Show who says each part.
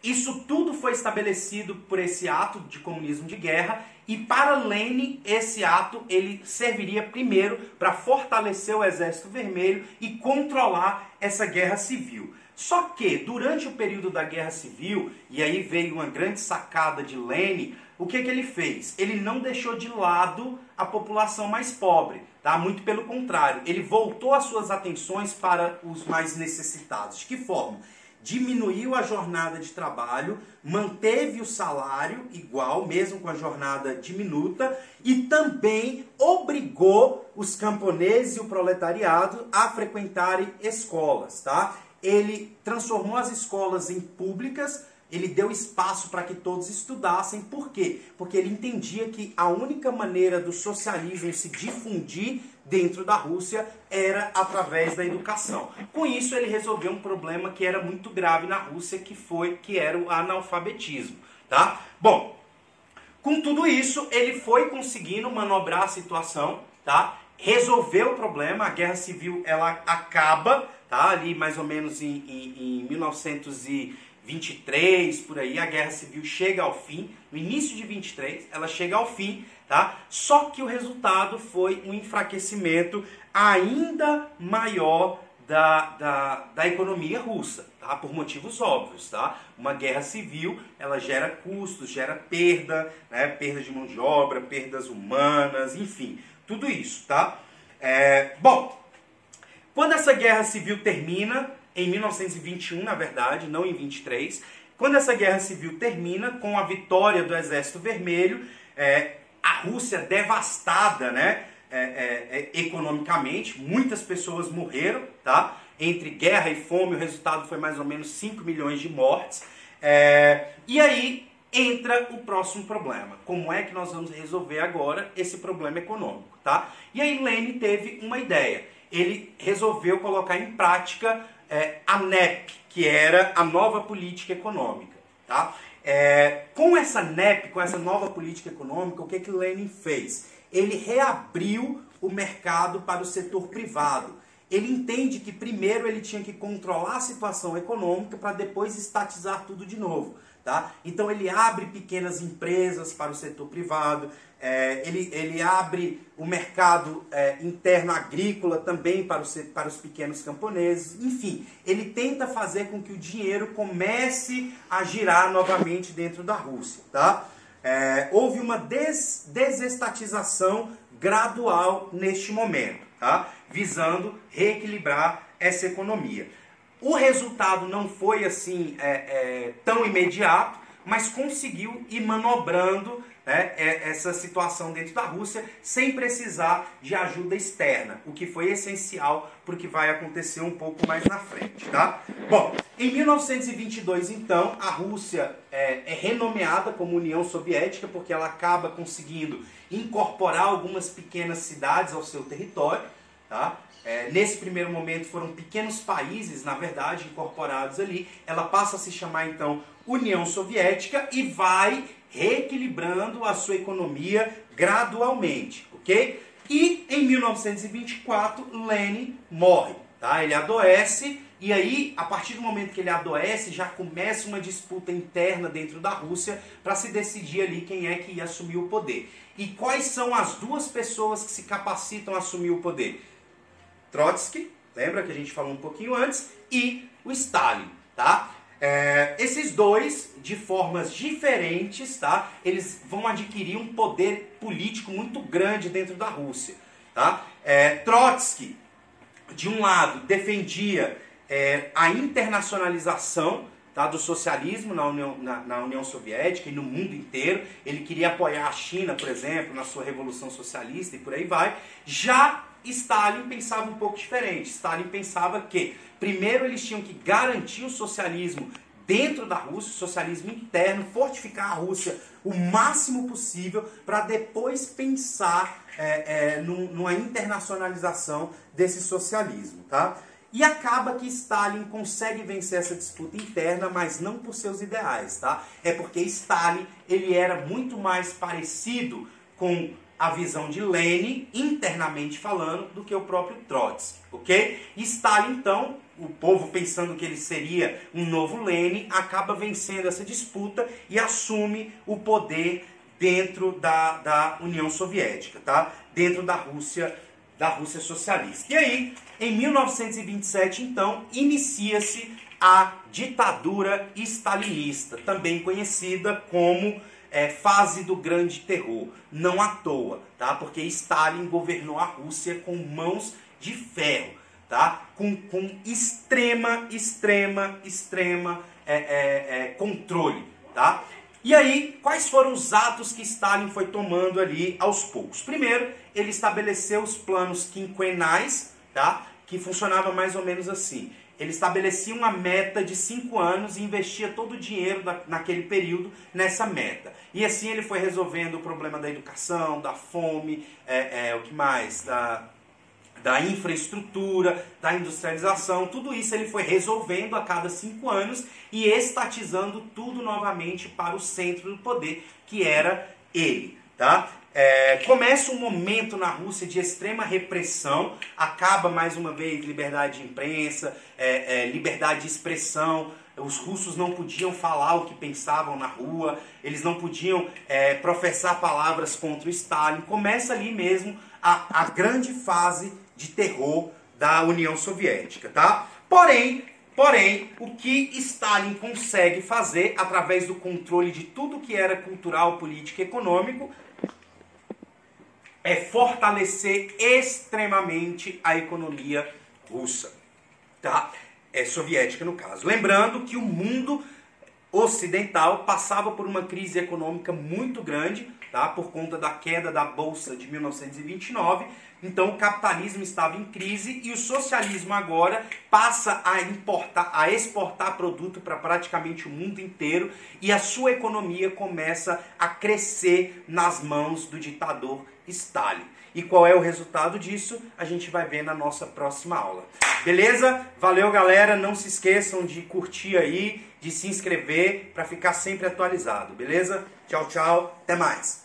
Speaker 1: Isso tudo foi estabelecido por esse ato de comunismo de guerra, e para Lenin esse ato ele serviria primeiro para fortalecer o Exército Vermelho e controlar essa guerra civil. Só que durante o período da Guerra Civil, e aí veio uma grande sacada de Lenin, o que ele fez? Ele não deixou de lado a população mais pobre, tá? Muito pelo contrário, ele voltou as suas atenções para os mais necessitados. De que forma? Diminuiu a jornada de trabalho, manteve o salário igual, mesmo com a jornada diminuta, e também obrigou os camponeses e o proletariado a frequentarem escolas, tá? Ele transformou as escolas em públicas, ele deu espaço para que todos estudassem. Por quê? Porque ele entendia que a única maneira do socialismo se difundir dentro da Rússia era através da educação. Com isso, ele resolveu um problema que era muito grave na Rússia, que era o analfabetismo, tá? Bom, com tudo isso, ele foi conseguindo manobrar a situação, tá? Resolveu o problema, a Guerra Civil ela acaba, tá? Ali mais ou menos em 1923, por aí, a Guerra Civil chega ao fim. No início de 23, ela chega ao fim, tá? Só que o resultado foi um enfraquecimento ainda maior da economia russa, tá? Por motivos óbvios, tá? Uma guerra civil, ela gera custos, gera perda, né? Perda de mão de obra, perdas humanas, enfim, tudo isso, tá? Bom, quando essa guerra civil termina, em 1921, na verdade, não em 23, quando essa guerra civil termina com a vitória do Exército Vermelho, a Rússia devastada, né, economicamente, muitas pessoas morreram, tá? Entre guerra e fome, o resultado foi mais ou menos 5 milhões de mortes. E aí entra o próximo problema. Como é que nós vamos resolver agora esse problema econômico, tá? E aí Lenin teve uma ideia. Ele resolveu colocar em prática a NEP, que era a nova política econômica, tá? Com essa NEP, com essa nova política econômica, o que Lenin fez? Ele reabriu o mercado para o setor privado. Ele entende que primeiro ele tinha que controlar a situação econômica para depois estatizar tudo de novo, tá? Então ele abre pequenas empresas para o setor privado, ele abre o mercado interno agrícola também para os pequenos camponeses, enfim, ele tenta fazer com que o dinheiro comece a girar novamente dentro da Rússia, tá? Houve uma desestatização gradual neste momento, tá? Visando reequilibrar essa economia. O resultado não foi assim tão imediato, mas conseguiu ir manobrando, né, essa situação dentro da Rússia sem precisar de ajuda externa, o que foi essencial para o que vai acontecer um pouco mais na frente, tá? Bom, em 1922, então, a Rússia é renomeada como União Soviética porque ela acaba conseguindo incorporar algumas pequenas cidades ao seu território, tá? Nesse primeiro momento foram pequenos países, na verdade, incorporados ali. Ela passa a se chamar, então, União Soviética e vai reequilibrando a sua economia gradualmente, ok? E em 1924, Lenin morre, tá? Ele adoece e aí, a partir do momento que ele adoece, já começa uma disputa interna dentro da Rússia para se decidir ali quem é que ia assumir o poder. E quais são as duas pessoas que se capacitam a assumir o poder? Trotsky, lembra que a gente falou um pouquinho antes, e o Stalin, tá? Esses dois, de formas diferentes, tá? Eles vão adquirir um poder político muito grande dentro da Rússia, tá? Trotsky, de um lado, defendia a internacionalização, tá, do socialismo na União Soviética e no mundo inteiro. Ele queria apoiar a China, por exemplo, na sua Revolução Socialista e por aí vai. Já Stalin pensava um pouco diferente. Stalin pensava que primeiro eles tinham que garantir o socialismo dentro da Rússia, o socialismo interno, fortificar a Rússia o máximo possível para depois pensar numa internacionalização desse socialismo, tá? E acaba que Stalin consegue vencer essa disputa interna, mas não por seus ideais, tá? É porque Stalin ele era muito mais parecido com a visão de Lenin, internamente falando, do que o próprio Trotsky, ok? E Stalin, então, o povo pensando que ele seria um novo Lenin, acaba vencendo essa disputa e assume o poder dentro da União Soviética, tá? Dentro da Rússia socialista. E aí, em 1927, então, inicia-se a ditadura stalinista, também conhecida como fase do grande terror. Não à toa, tá? Porque Stalin governou a Rússia com mãos de ferro, tá? Com extrema controle, tá? E aí, quais foram os atos que Stalin foi tomando ali aos poucos? Primeiro, ele estabeleceu os planos quinquenais, tá? Que funcionava mais ou menos assim. Ele estabelecia uma meta de 5 anos e investia todo o dinheiro naquele período nessa meta. E assim ele foi resolvendo o problema da educação, da fome, o que mais? Da infraestrutura, da industrialização, tudo isso ele foi resolvendo a cada 5 anos e estatizando tudo novamente para o centro do poder, que era ele, tá? Começa um momento na Rússia de extrema repressão, acaba mais uma vez liberdade de imprensa, liberdade de expressão. Os russos não podiam falar o que pensavam na rua, eles não podiam professar palavras contra o Stalin. Começa ali mesmo a grande fase de terror da União Soviética, tá? Porém, o que Stalin consegue fazer através do controle de tudo que era cultural, político e econômico é fortalecer extremamente a economia russa, tá? Soviética no caso. Lembrando que o mundo ocidental passava por uma crise econômica muito grande, tá? Por conta da queda da Bolsa de 1929. Então o capitalismo estava em crise e o socialismo agora passa a exportar produto para praticamente o mundo inteiro e a sua economia começa a crescer nas mãos do ditador Stalin. E qual é o resultado disso? A gente vai ver na nossa próxima aula. Beleza? Valeu, galera. Não se esqueçam de curtir aí, de se inscrever para ficar sempre atualizado. Beleza? Tchau, tchau. Até mais.